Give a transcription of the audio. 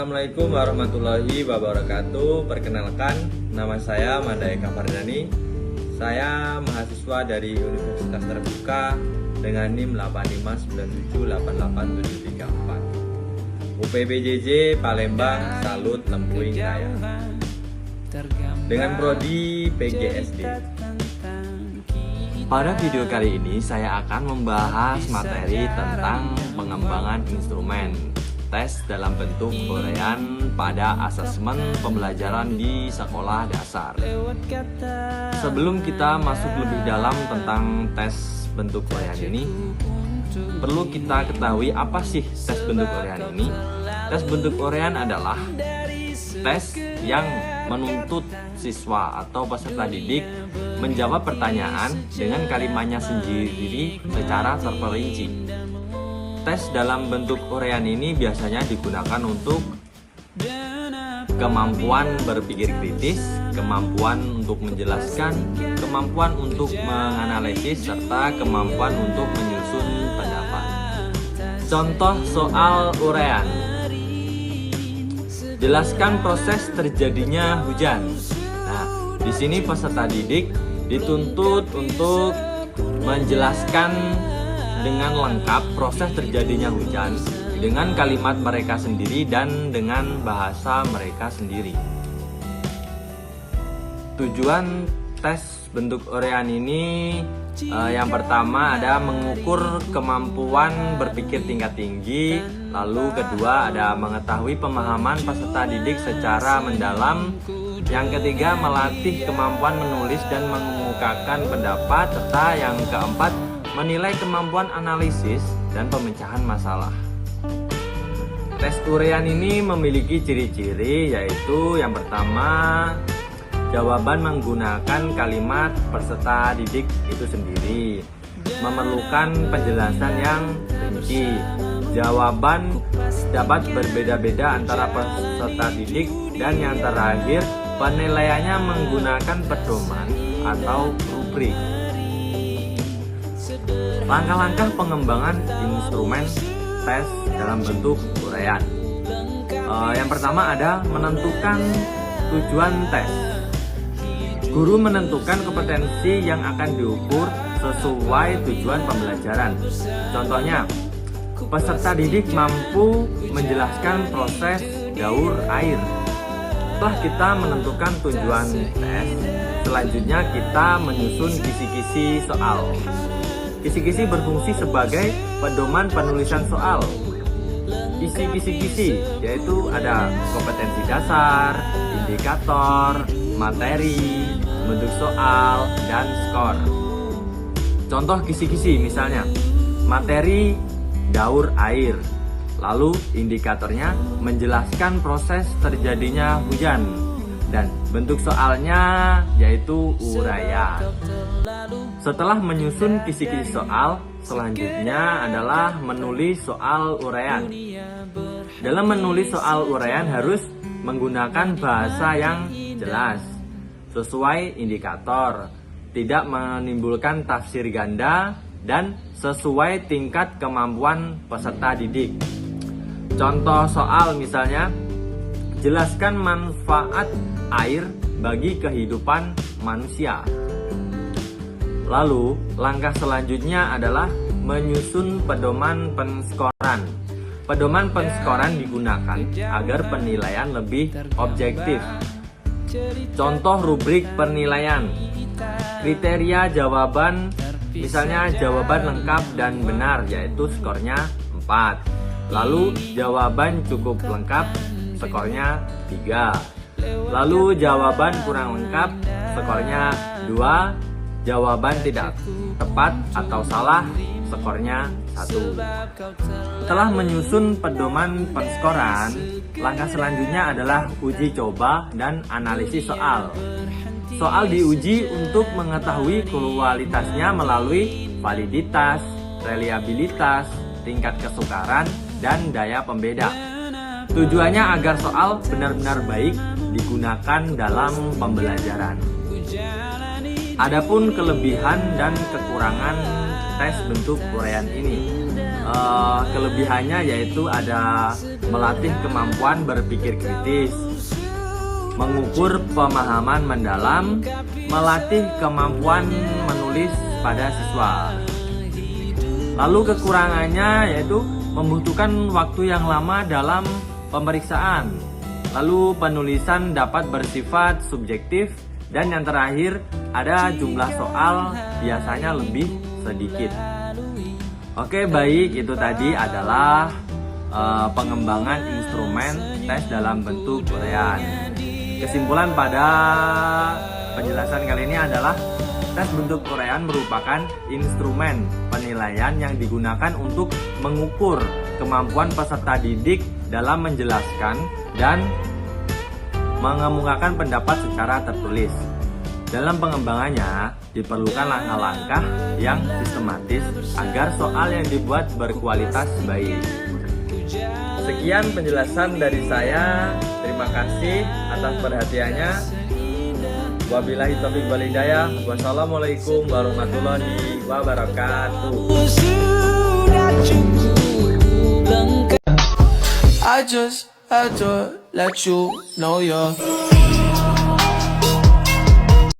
Assalamualaikum warahmatullahi wabarakatuh. Perkenalkan, nama saya Madai Kafardani. Saya mahasiswa dari Universitas Terbuka dengan NIM 859788734 UPBJJ Palembang, Salut, Lempuing Raya, dengan prodi PGSD. Pada video kali ini saya akan membahas materi tentang pengembangan instrumen tes dalam bentuk uraian pada asesmen pembelajaran di sekolah dasar. Sebelum kita masuk lebih dalam tentang tes bentuk uraian ini, perlu kita ketahui apa sih tes bentuk uraian ini. Tes bentuk uraian adalah tes yang menuntut siswa atau peserta didik menjawab pertanyaan dengan kalimatnya sendiri secara terperinci. Tes dalam bentuk uraian ini biasanya digunakan untuk kemampuan berpikir kritis, kemampuan untuk menjelaskan, kemampuan untuk menganalisis, serta kemampuan untuk menyusun pendapat. Contoh soal uraian. Jelaskan proses terjadinya hujan. Nah, di sini peserta didik dituntut untuk menjelaskan dengan lengkap proses terjadinya hujan dengan kalimat mereka sendiri dan dengan bahasa mereka sendiri. Tujuan tes bentuk uraian ini yang pertama ada mengukur kemampuan berpikir tingkat tinggi, lalu kedua ada mengetahui pemahaman peserta didik secara mendalam, yang ketiga melatih kemampuan menulis dan mengemukakan pendapat, serta yang keempat menilai kemampuan analisis dan pemecahan masalah. Tes uraian ini memiliki ciri-ciri, yaitu yang pertama, jawaban menggunakan kalimat peserta didik itu sendiri, memerlukan penjelasan yang rinci. Jawaban dapat berbeda-beda antara peserta didik, dan yang terakhir, penilaiannya menggunakan pedoman atau rubrik. Langkah-langkah pengembangan instrumen tes dalam bentuk uraian. Yang pertama ada menentukan tujuan tes. Guru menentukan kompetensi yang akan diukur sesuai tujuan pembelajaran. Contohnya, peserta didik mampu menjelaskan proses daur air. Setelah kita menentukan tujuan tes, selanjutnya kita menyusun kisi-kisi soal. Kisi-kisi berfungsi sebagai pedoman penulisan soal. Isi kisi-kisi yaitu ada kompetensi dasar, indikator, materi, bentuk soal, dan skor. Contoh kisi-kisi misalnya, materi daur air, lalu indikatornya menjelaskan proses terjadinya hujan, dan bentuk soalnya yaitu uraian. Setelah menyusun kisi-kisi soal, selanjutnya adalah menulis soal uraian. Dalam menulis soal uraian harus menggunakan bahasa yang jelas, sesuai indikator, tidak menimbulkan tafsir ganda, dan sesuai tingkat kemampuan peserta didik. Contoh soal misalnya, jelaskan manfaat air bagi kehidupan manusia. Lalu, langkah selanjutnya adalah menyusun pedoman penskoran. Pedoman penskoran digunakan agar penilaian lebih objektif. Contoh rubrik penilaian. Kriteria jawaban, misalnya jawaban lengkap dan benar, yaitu skornya 4. Lalu jawaban cukup lengkap, skornya 3. Lalu jawaban kurang lengkap, skornya 2. Jawaban tidak tepat atau salah, skornya 1. Setelah menyusun pedoman penskoran, langkah selanjutnya adalah uji coba dan analisis soal. Soal diuji untuk mengetahui kualitasnya melalui validitas, reliabilitas, tingkat kesukaran, dan daya pembeda. Tujuannya agar soal benar-benar baik digunakan dalam pembelajaran. Adapun kelebihan dan kekurangan tes bentuk uraian ini, Kelebihannya yaitu ada melatih kemampuan berpikir kritis, mengukur pemahaman mendalam, melatih kemampuan menulis pada siswa. Lalu kekurangannya yaitu membutuhkan waktu yang lama dalam pemeriksaan. Lalu penulisan dapat bersifat subjektif, dan yang terakhir ada jumlah soal biasanya lebih sedikit. Oke, baik, itu tadi adalah pengembangan instrumen tes dalam bentuk uraian. Kesimpulan pada penjelasan kali ini adalah tes bentuk uraian merupakan instrumen penilaian yang digunakan untuk mengukur kemampuan peserta didik dalam menjelaskan dan mengemukakan pendapat secara tertulis. Dalam pengembangannya, diperlukan langkah-langkah yang sistematis agar soal yang dibuat berkualitas baik. Sekian penjelasan dari saya. Terima kasih atas perhatiannya. Wabillahi taufiq wal hidayah. Wassalamualaikum warahmatullahi wabarakatuh. I just had to let you know you're